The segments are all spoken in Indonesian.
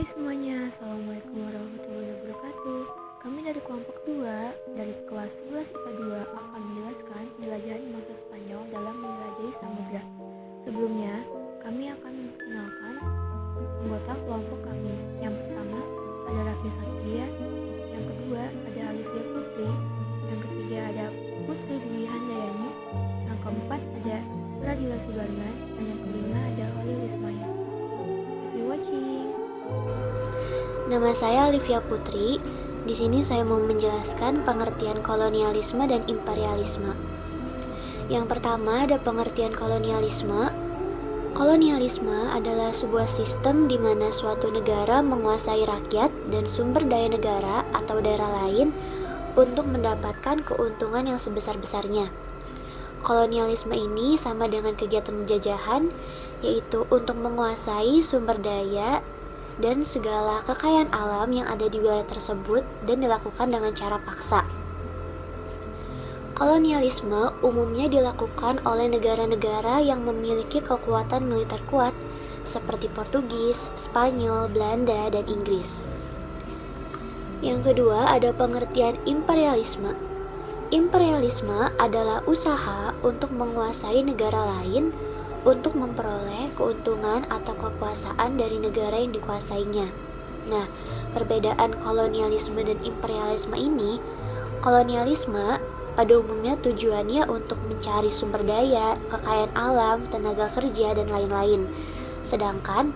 Hai semuanya, Assalamualaikum warahmatullahi wabarakatuh. Kami dari kelompok 2, dari kelas 11 IPA 2 akan menjelaskan penjelajahan bangsa Spanyol dalam menjelajahi samudra. Sebelumnya, kami akan memperkenalkan anggota kelompok kami. Yang pertama ada Raffi Satria, yang kedua ada Alivia Putri, yang ketiga ada Putri Dwi Handayani, yang keempat ada Pradila Subarman, dan yang kelima ada Holil Ismail. Happy watching! Nama saya Alivia Putri. Di sini saya mau menjelaskan pengertian kolonialisme dan imperialisme. Yang pertama ada pengertian kolonialisme. Kolonialisme adalah sebuah sistem di mana suatu negara menguasai rakyat dan sumber daya negara atau daerah lain untuk mendapatkan keuntungan yang sebesar-besarnya. Kolonialisme ini sama dengan kegiatan penjajahan, yaitu untuk menguasai sumber daya dan segala kekayaan alam yang ada di wilayah tersebut dan dilakukan dengan cara paksa. Kolonialisme umumnya dilakukan oleh negara-negara yang memiliki kekuatan militer kuat seperti Portugis, Spanyol, Belanda, dan Inggris. Yang kedua ada pengertian imperialisme. Imperialisme adalah usaha untuk menguasai negara lain untuk memperoleh keuntungan atau kekuasaan dari negara yang dikuasainya. Nah, perbedaan kolonialisme dan imperialisme ini, kolonialisme pada umumnya tujuannya untuk mencari sumber daya, kekayaan alam, tenaga kerja, dan lain-lain. Sedangkan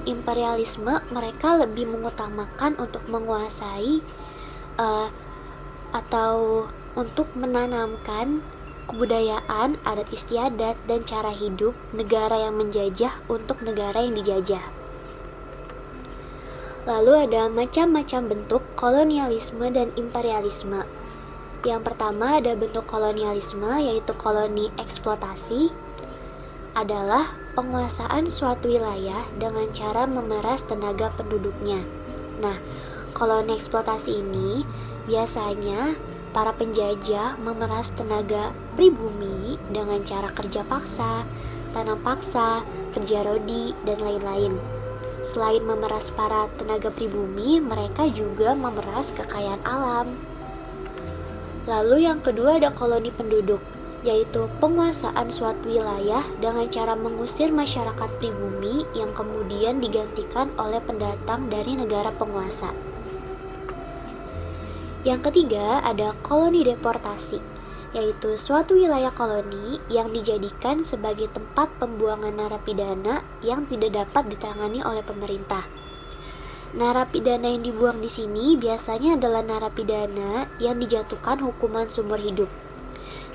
imperialisme mereka lebih mengutamakan untuk menguasai atau untuk menanamkan kebudayaan, adat istiadat, dan cara hidup negara yang menjajah untuk negara yang dijajah. Lalu ada macam-macam bentuk kolonialisme dan imperialisme. Yang pertama ada bentuk kolonialisme, yaitu koloni eksploitasi, adalah penguasaan suatu wilayah dengan cara memeras tenaga penduduknya. Nah, koloni eksploitasi ini biasanya para penjajah memeras tenaga pribumi dengan cara kerja paksa, tanam paksa, kerja rodi, dan lain-lain. Selain memeras para tenaga pribumi, mereka juga memeras kekayaan alam. Lalu yang kedua ada koloni penduduk, yaitu penguasaan suatu wilayah dengan cara mengusir masyarakat pribumi yang kemudian digantikan oleh pendatang dari negara penguasa. Yang ketiga ada koloni deportasi, yaitu suatu wilayah koloni yang dijadikan sebagai tempat pembuangan narapidana yang tidak dapat ditangani oleh pemerintah. Narapidana yang dibuang di sini biasanya adalah narapidana yang dijatuhkan hukuman seumur hidup,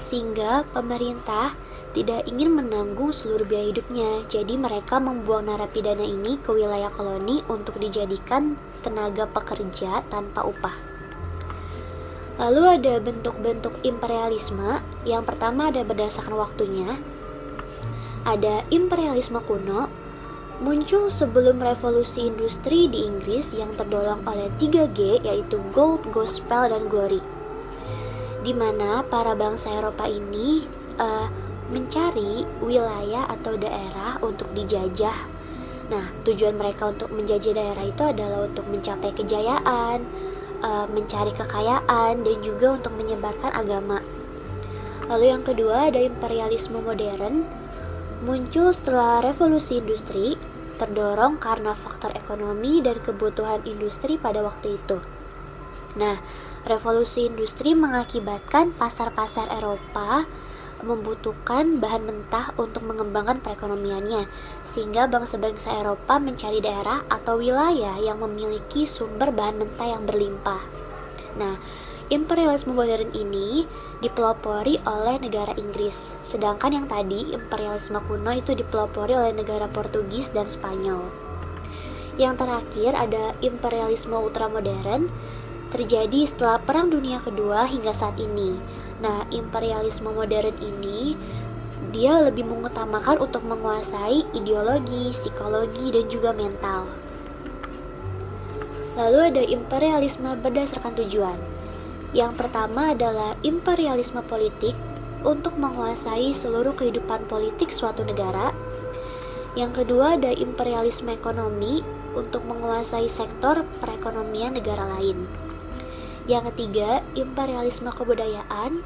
sehingga pemerintah tidak ingin menanggung seluruh biaya hidupnya. Jadi mereka membuang narapidana ini ke wilayah koloni untuk dijadikan tenaga pekerja tanpa upah. Lalu ada bentuk-bentuk imperialisme. Yang pertama ada berdasarkan waktunya. Ada imperialisme kuno, muncul sebelum revolusi industri di Inggris yang terdorong oleh 3G, yaitu Gold, Gospel, dan Glory, di mana para bangsa Eropa ini mencari wilayah atau daerah untuk dijajah. Nah, tujuan mereka untuk menjajah daerah itu adalah untuk mencapai kejayaan, mencari kekayaan, dan juga untuk menyebarkan agama. Lalu yang kedua ada imperialisme modern, muncul setelah revolusi industri, terdorong karena faktor ekonomi dan kebutuhan industri pada waktu itu. Nah, revolusi industri mengakibatkan pasar-pasar Eropa membutuhkan bahan mentah untuk mengembangkan perekonomiannya, sehingga bangsa-bangsa Eropa mencari daerah atau wilayah yang memiliki sumber bahan mentah yang berlimpah. Nah, imperialisme modern ini dipelopori oleh negara Inggris, sedangkan yang tadi imperialisme kuno itu dipelopori oleh negara Portugis dan Spanyol. Yang terakhir ada imperialisme ultramodern, terjadi setelah Perang Dunia Kedua hingga saat ini. Nah, imperialisme modern ini dia lebih mengutamakan untuk menguasai ideologi, psikologi, dan juga mental. Lalu ada imperialisme berdasarkan tujuan. Yang pertama adalah imperialisme politik untuk menguasai seluruh kehidupan politik suatu negara. Yang kedua ada imperialisme ekonomi untuk menguasai sektor perekonomian negara lain. Yang ketiga, imperialisme kebudayaan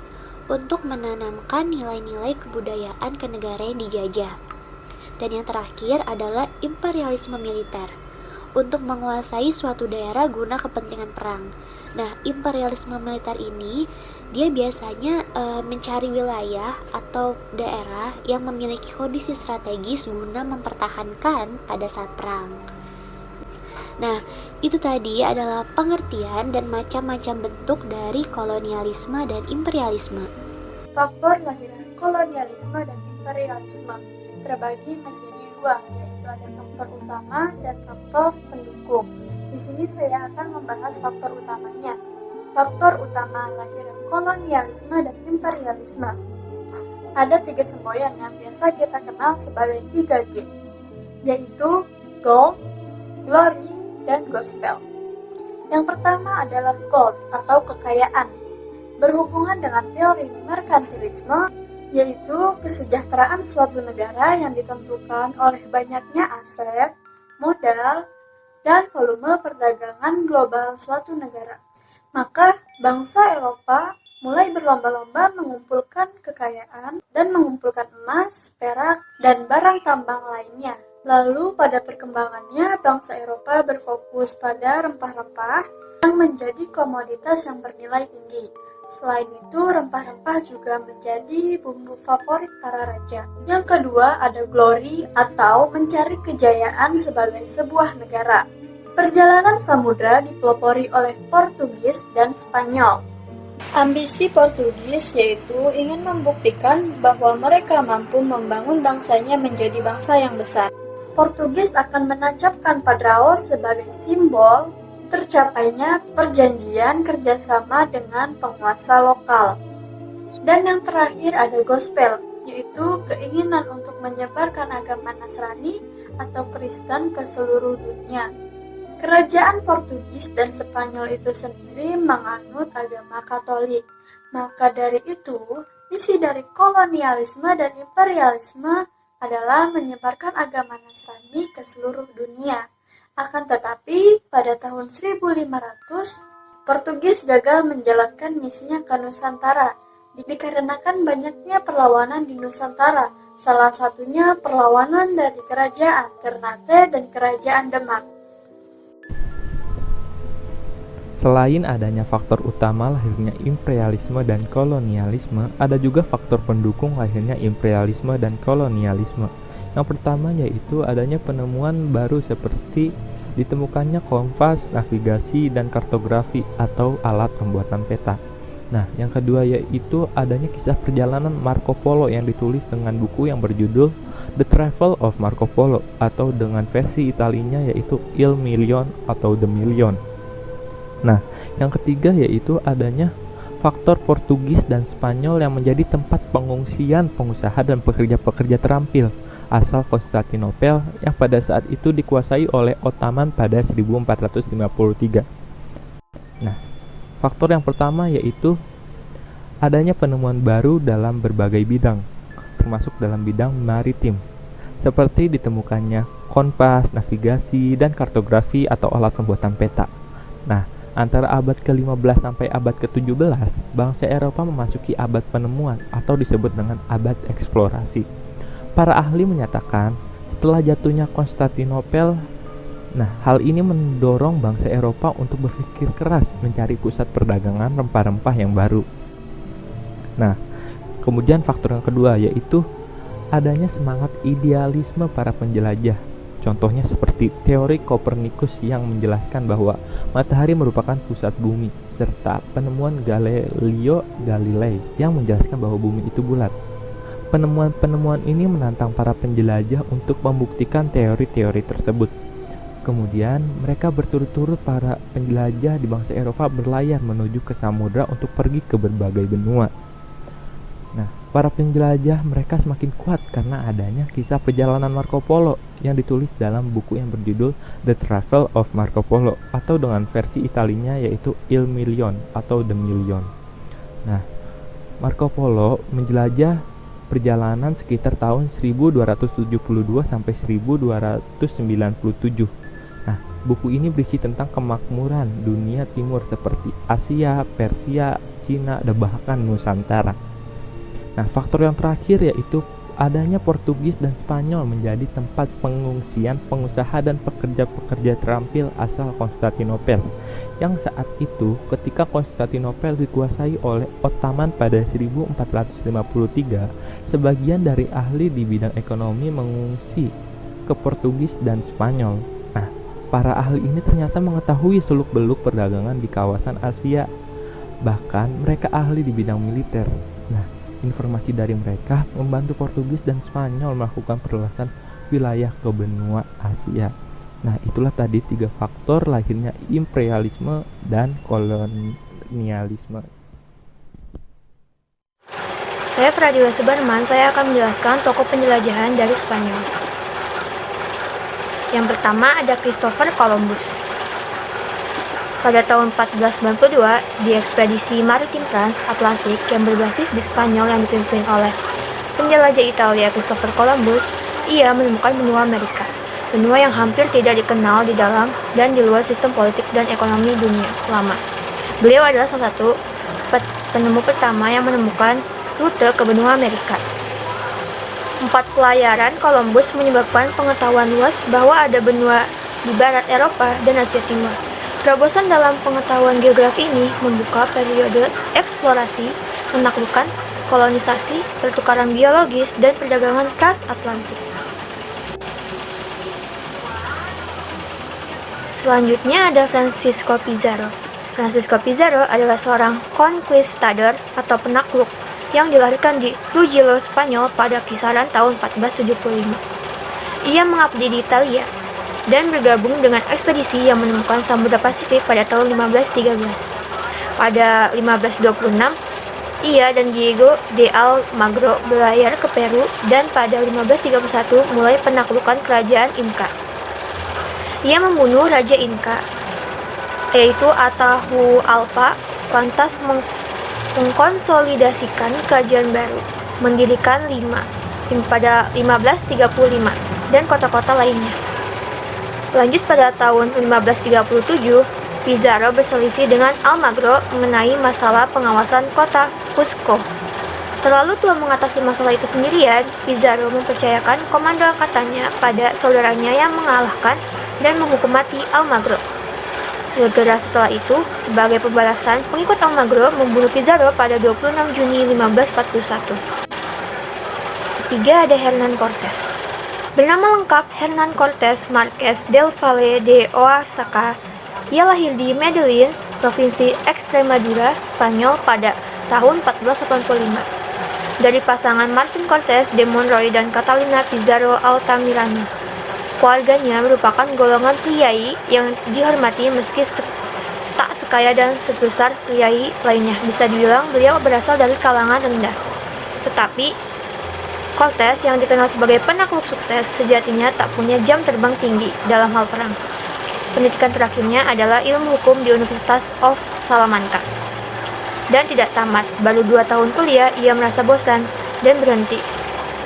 untuk menanamkan nilai-nilai kebudayaan ke negara yang dijajah. Dan yang terakhir adalah imperialisme militer untuk menguasai suatu daerah guna kepentingan perang. Nah, imperialisme militer ini dia biasanya mencari wilayah atau daerah yang memiliki kondisi strategis guna mempertahankan pada saat perang. Nah, itu tadi adalah pengertian dan macam-macam bentuk dari kolonialisme dan imperialisme. Faktor lahiran kolonialisme dan imperialisme terbagi menjadi dua, yaitu ada faktor utama dan faktor pendukung. Di sini saya akan membahas faktor utamanya. Faktor utama lahiran kolonialisme dan imperialisme. Ada 3 semboyan yang biasa kita kenal sebagai 3G, yaitu gold, glory, dan gospel. Yang pertama adalah gold atau kekayaan, berhubungan dengan teori merkantilisme, yaitu kesejahteraan suatu negara yang ditentukan oleh banyaknya aset, modal, dan volume perdagangan global suatu negara. Maka bangsa Eropa mulai berlomba-lomba mengumpulkan kekayaan dan mengumpulkan emas, perak, dan barang tambang lainnya. Lalu pada perkembangannya bangsa Eropa berfokus pada rempah-rempah yang menjadi komoditas yang bernilai tinggi. Selain itu, rempah-rempah juga menjadi bumbu favorit para raja. Yang kedua ada glory atau mencari kejayaan sebagai sebuah negara. Perjalanan samudra dipelopori oleh Portugis dan Spanyol. Ambisi Portugis yaitu ingin membuktikan bahwa mereka mampu membangun bangsanya menjadi bangsa yang besar. Portugis akan menancapkan Padrao sebagai simbol tercapainya perjanjian kerjasama dengan penguasa lokal. Dan yang terakhir ada gospel, yaitu keinginan untuk menyebarkan agama Nasrani atau Kristen ke seluruh dunia. Kerajaan Portugis dan Spanyol itu sendiri menganut agama Katolik. Maka dari itu, isi dari kolonialisme dan imperialisme adalah menyebarkan agama Nasrani ke seluruh dunia. Akan tetapi, pada tahun 1500, Portugis gagal menjalankan misinya ke Nusantara, dikarenakan banyaknya perlawanan di Nusantara, salah satunya perlawanan dari Kerajaan Ternate dan Kerajaan Demak. Selain adanya faktor utama lahirnya imperialisme dan kolonialisme, ada juga faktor pendukung lahirnya imperialisme dan kolonialisme. Yang pertama yaitu adanya penemuan baru seperti ditemukannya kompas, navigasi, dan kartografi atau alat pembuatan peta. Nah, yang kedua yaitu adanya kisah perjalanan Marco Polo yang ditulis dengan buku yang berjudul The Travel of Marco Polo atau dengan versi Italinya yaitu Il Million atau The Million. Nah, yang ketiga yaitu adanya faktor Portugis dan Spanyol yang menjadi tempat pengungsian pengusaha dan pekerja-pekerja terampil asal Konstantinopel yang pada saat itu dikuasai oleh Ottoman pada 1453. Nah, faktor yang pertama yaitu adanya penemuan baru dalam berbagai bidang, termasuk dalam bidang maritim, seperti ditemukannya kompas, navigasi, dan kartografi atau alat pembuatan peta. Nah, antara abad ke-15 sampai abad ke-17, bangsa Eropa memasuki abad penemuan atau disebut dengan abad eksplorasi. Para ahli menyatakan, setelah jatuhnya Konstantinopel, hal ini mendorong bangsa Eropa untuk berpikir keras mencari pusat perdagangan rempah-rempah yang baru. Nah, kemudian faktor yang kedua yaitu adanya semangat idealisme para penjelajah. Contohnya seperti teori Kopernikus yang menjelaskan bahwa matahari merupakan pusat bumi, serta penemuan Galileo Galilei yang menjelaskan bahwa bumi itu bulat. Penemuan-penemuan ini menantang para penjelajah untuk membuktikan teori-teori tersebut. Kemudian, mereka berturut-turut para penjelajah di bangsa Eropa berlayar menuju ke samudra untuk pergi ke berbagai benua. Nah, para penjelajah mereka semakin kuat karena adanya kisah perjalanan Marco Polo yang ditulis dalam buku yang berjudul The Travel of Marco Polo atau dengan versi Italinya yaitu Il Million atau The Million. Nah, Marco Polo menjelajah perjalanan sekitar tahun 1272 sampai 1297. Nah, Buku ini berisi tentang kemakmuran dunia timur seperti Asia, Persia, Cina, dan bahkan Nusantara. Nah, faktor yang terakhir yaitu adanya Portugis dan Spanyol menjadi tempat pengungsian pengusaha dan pekerja-pekerja terampil asal Konstantinopel, yang saat itu ketika Konstantinopel dikuasai oleh Ottoman pada 1453, sebagian dari ahli di bidang ekonomi mengungsi ke Portugis dan Spanyol. Nah, para ahli ini ternyata mengetahui seluk-beluk perdagangan di kawasan Asia, bahkan mereka ahli di bidang militer. Nah, informasi dari mereka membantu Portugis dan Spanyol melakukan perluasan wilayah ke benua Asia. Nah, itulah tadi 3 faktor lahirnya imperialisme dan kolonialisme. Saya Fradila Subarman, saya akan menjelaskan tokoh penjelajahan dari Spanyol. Yang pertama ada Christopher Columbus. Pada tahun 1492, di ekspedisi maritim transatlantik yang berbasis di Spanyol yang dipimpin oleh penjelajah Italia Christopher Columbus, ia menemukan benua Amerika, benua yang hampir tidak dikenal di dalam dan di luar sistem politik dan ekonomi dunia lama. Beliau adalah salah satu penemu pertama yang menemukan rute ke benua Amerika. 4 pelayaran Columbus menyebabkan pengetahuan luas bahwa ada benua di barat Eropa dan Asia Timur. Terobosan dalam pengetahuan geografi ini membuka periode eksplorasi, menaklukkan, kolonisasi, pertukaran biologis, dan perdagangan transatlantik. Selanjutnya ada Francisco Pizarro. Francisco Pizarro adalah seorang conquistador atau penakluk yang dilahirkan di Trujillo, Spanyol pada kisaran tahun 1475. Ia mengabdi di Italia dan bergabung dengan ekspedisi yang menemukan Samudra Pasifik pada tahun 1513. Pada 1526, ia dan Diego de Almagro berlayar ke Peru dan pada 1531 mulai penaklukan kerajaan Inca. Ia membunuh Raja Inca, yaitu Atahualpa, lantas mengkonsolidasikan kerajaan baru, mendirikan Lima pada 1535 dan kota-kota lainnya. Lanjut pada tahun 1537, Pizarro berselisih dengan Almagro mengenai masalah pengawasan kota Cusco. Terlalu tua mengatasi masalah itu sendirian, Pizarro mempercayakan komando angkatannya pada saudaranya yang mengalahkan dan menghukum mati Almagro. Segera setelah itu, sebagai pembalasan, pengikut Almagro membunuh Pizarro pada 26 Juni 1541. Ketiga ada Hernán Cortés. Bernama lengkap Hernán Cortés Marqués del Valle de Oaxaca. Ia lahir di Medellín, provinsi Extremadura, Spanyol pada tahun 1485. Dari pasangan Martin Cortés de Monroy dan Catalina Pizarro Altamirano. Keluarganya merupakan golongan priai yang dihormati meski tak sekaya dan sebesar priai lainnya. Bisa dibilang beliau berasal dari kalangan rendah. Tetapi Cortés yang dikenal sebagai penakluk sukses sejatinya tak punya jam terbang tinggi dalam hal perang. Pendidikan terakhirnya adalah ilmu hukum di Universitas of Salamanca. Dan tidak tamat, baru 2 tahun kuliah ia merasa bosan dan berhenti.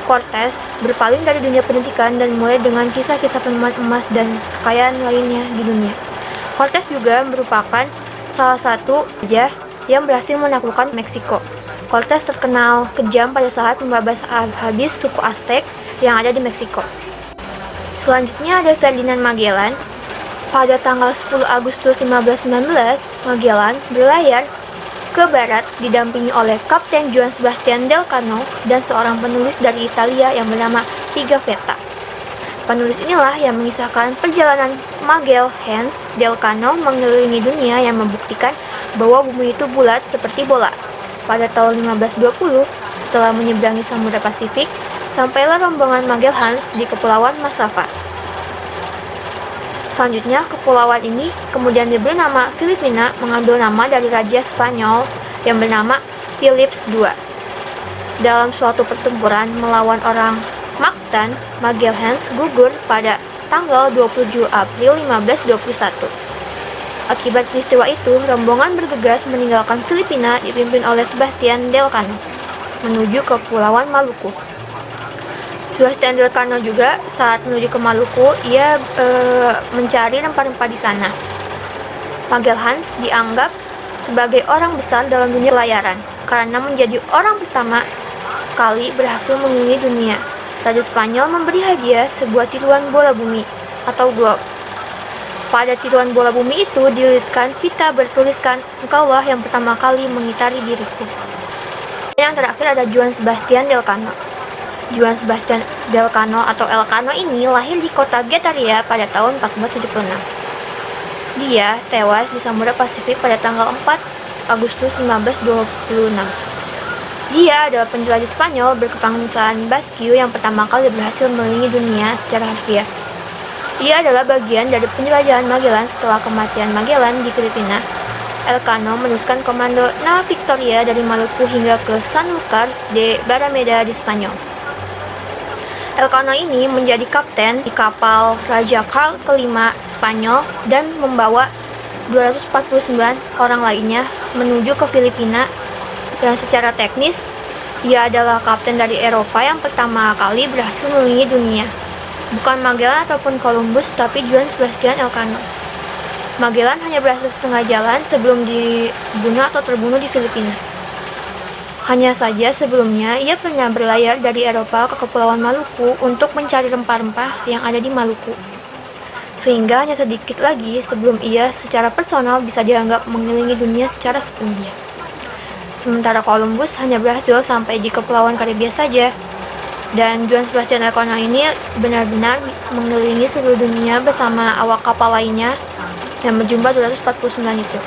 Cortés berpaling dari dunia pendidikan dan mulai dengan kisah-kisah penemuan emas dan kekayaan lainnya di dunia. Cortés juga merupakan salah satu raja yang berhasil menaklukkan Meksiko. Cortés terkenal kejam pada saat membabas habis suku Aztec yang ada di Meksiko. Selanjutnya ada Ferdinand Magellan. Pada tanggal 10 Agustus 1519, Magellan berlayar ke barat didampingi oleh Kapten Juan Sebastian Elcano dan seorang penulis dari Italia yang bernama Pigafetta. Penulis inilah yang mengisahkan perjalanan Magalhães Elcano mengelilingi dunia yang membuktikan bahwa bumi itu bulat seperti bola. Pada tahun 1520, setelah menyeberangi Samudra Pasifik, sampailah rombongan Magalhães di Kepulauan Massawa. Selanjutnya, kepulauan ini kemudian diberi nama Filipina, mengambil nama dari Raja Spanyol yang bernama Philips II. Dalam suatu pertempuran melawan orang Mactan, Magalhães gugur pada tanggal 27 April 1521. Akibat peristiwa itu, rombongan bergegas meninggalkan Filipina dipimpin oleh Sebastian Elcano menuju ke Kepulauan Maluku. Sebastian Elcano juga saat menuju ke Maluku, ia mencari rempah-rempah di sana. Magellan dianggap sebagai orang besar dalam dunia pelayaran karena menjadi orang pertama kali berhasil mengelilingi dunia. Raja Spanyol memberi hadiah sebuah tiruan bola bumi atau globe. Pada tiruan bola bumi itu dililitkan pita bertuliskan, "Engkaulah yang pertama kali mengitari diriku." Yang terakhir ada Juan Sebastian Elcano. Juan Sebastian Elcano atau Elcano ini lahir di kota Getaria pada tahun 1476. Dia tewas di Samudra Pasifik pada tanggal 4 Agustus 1926. Dia adalah penjelajah Spanyol berkebangsaan Basque yang pertama kali berhasil mengelilingi dunia secara harfiah. Ia adalah bagian dari penjelajahan Magellan setelah kematian Magellan di Filipina. Elcano meneruskan komando Nao Victoria dari Maluku hingga ke Sanlúcar de Barrameda di Spanyol. Elcano ini menjadi kapten di kapal Raja Karl kelima Spanyol dan membawa 249 orang lainnya menuju ke Filipina. Dan secara teknis, ia adalah kapten dari Eropa yang pertama kali berhasil mengelilingi dunia. Bukan Magellan ataupun Columbus, tapi Juan Sebastian Elcano. Magellan hanya berhasil setengah jalan sebelum dibunuh atau terbunuh di Filipina. Hanya saja sebelumnya, ia pernah berlayar dari Eropa ke Kepulauan Maluku untuk mencari rempah-rempah yang ada di Maluku. Sehingga hanya sedikit lagi sebelum ia secara personal bisa dianggap mengelilingi dunia secara sepenuhnya. Sementara Columbus hanya berhasil sampai di Kepulauan Karibia saja. Dan Juan Sebastian Elcano ini benar-benar mengelilingi seluruh dunia bersama awak kapal lainnya yang berjumlah 249 itu.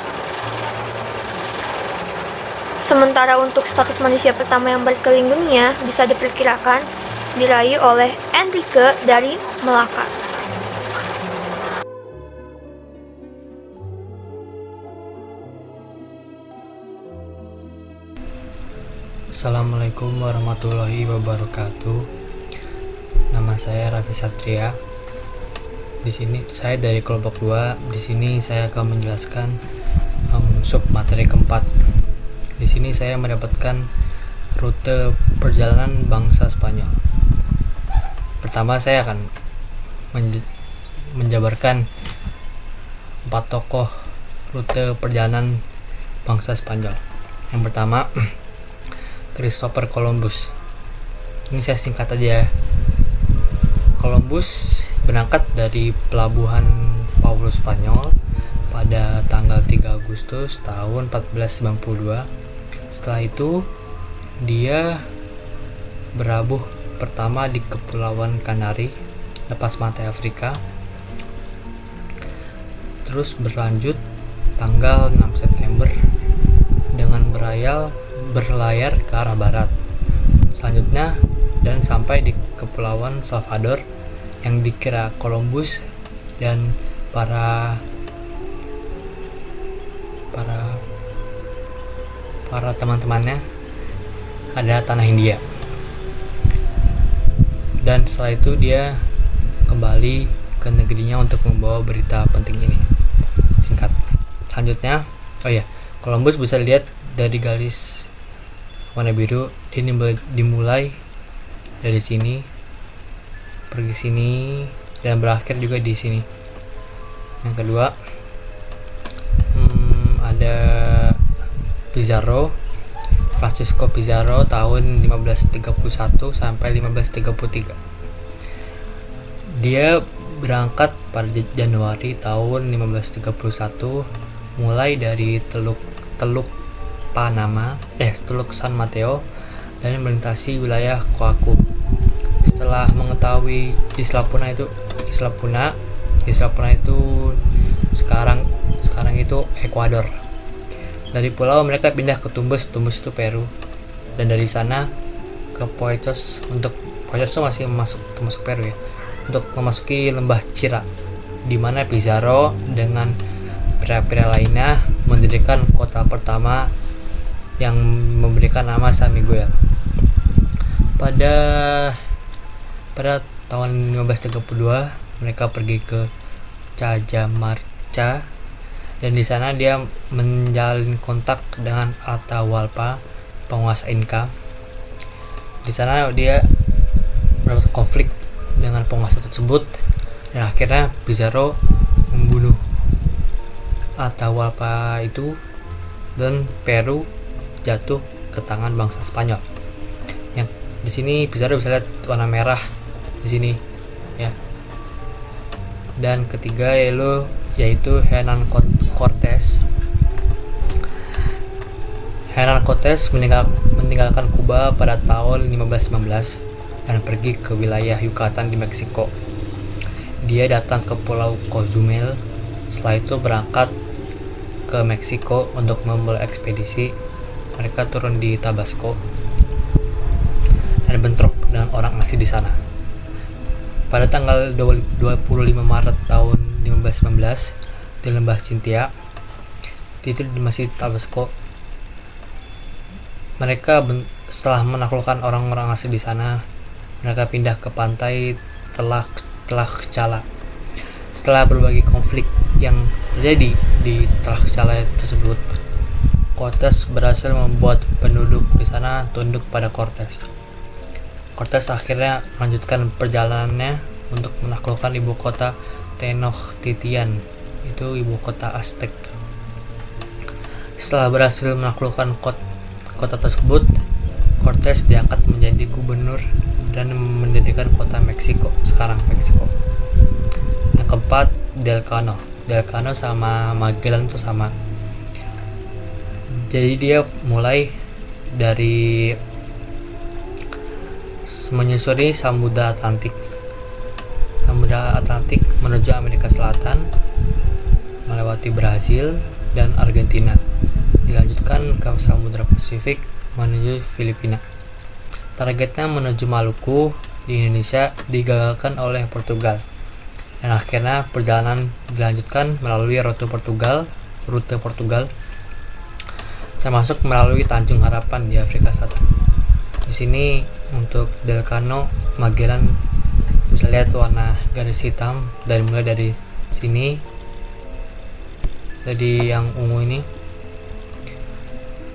Sementara untuk status manusia pertama yang berkeliling dunia bisa diperkirakan diraih oleh Enrique dari Melaka. Assalamualaikum warahmatullahi wabarakatuh. Nama saya Raffi Satria. Di sini saya dari kelompok 2. Di sini saya akan menjelaskan sub materi keempat. Di sini saya mendapatkan rute perjalanan bangsa Spanyol. Pertama saya akan menjabarkan 4 tokoh rute perjalanan bangsa Spanyol. Yang pertama, Christopher Columbus. Ini saya singkat aja. Columbus berangkat dari pelabuhan Paulus Spanyol pada tanggal 3 Agustus tahun 1492. Setelah itu dia berlabuh pertama di Kepulauan Kanari, lepas pantai Afrika. Terus berlanjut tanggal 6 September dengan berlayar ke arah barat. Selanjutnya dan sampai di Kepulauan Salvador yang dikira Columbus dan para teman-temannya adalah tanah India. Dan setelah itu dia kembali ke negerinya untuk membawa berita penting ini. Singkat. Selanjutnya, Columbus bisa lihat dari garis warna biru. Ini dimulai dari sini, pergi sini, dan berakhir juga di sini. Yang kedua, ada Pizarro, Francisco Pizarro tahun 1531 sampai 1533. Dia berangkat pada Januari tahun 1531 mulai dari Teluk San Mateo dan melintasi wilayah Coacu. Setelah mengetahui Isla Puna itu sekarang itu Ekuador. Dari pulau mereka pindah ke Tumbes itu Peru, dan dari sana ke Poitos. Untuk Poitos itu masih termasuk Peru ya, untuk memasuki lembah Chira, di mana Pizarro dengan pria-pria lainnya mendirikan kota pertama yang memberikan nama San Miguel. Pada tahun 1532 mereka pergi ke Cajamarca, dan di sana dia menjalin kontak dengan Atahualpa, penguasa Inca. Di sana dia mendapat konflik dengan penguasa tersebut, dan akhirnya Pizarro membunuh Atahualpa itu, dan Peru jatuh ke tangan bangsa Spanyol. Yang di sini Pizarro bisa lihat warna merah di sini ya. Dan ketiga yaitu Hernán Cortés. Hernán Cortés meninggalkan Kuba pada tahun 1519 dan pergi ke wilayah Yucatan di Meksiko. Dia datang ke Pulau Cozumel. Setelah itu berangkat ke Meksiko untuk memulai ekspedisi. Mereka turun di Tabasco dan bentrok dengan orang asli di sana. Pada tanggal 25 Maret tahun 1519 di Lembah Cynthia, itu masih Tabasco, mereka setelah menaklukkan orang-orang asli di sana, mereka pindah ke pantai Tlaxcala. Setelah berbagai konflik yang terjadi di Tlaxcala tersebut, Cortés berhasil membuat penduduk di sana tunduk pada Cortés. Cortés akhirnya melanjutkan perjalanannya untuk menaklukkan ibu kota Tenochtitlan, itu ibu kota Aztec. Setelah berhasil menaklukkan kota tersebut, Cortés diangkat menjadi gubernur dan mendirikan kota Meksiko, sekarang Meksiko. Yang keempat, Del Cano sama Magellan itu sama. Jadi dia mulai dari menyusuri Samudra Atlantik menuju Amerika Selatan, melewati Brasil dan Argentina, dilanjutkan ke Samudra Pasifik menuju Filipina. Targetnya menuju Maluku di Indonesia digagalkan oleh Portugal, dan akhirnya perjalanan dilanjutkan melalui rute Portugal, termasuk melalui Tanjung Harapan di Afrika Selatan. Di sini untuk Del Cano, Magellan bisa lihat warna garis hitam mulai dari sini, jadi yang ungu ini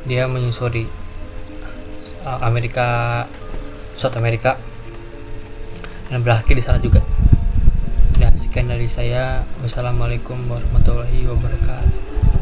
dia menyusuri South America dan berakhir di sana juga. Nah, sekian dari saya. Wassalamualaikum warahmatullahi wabarakatuh.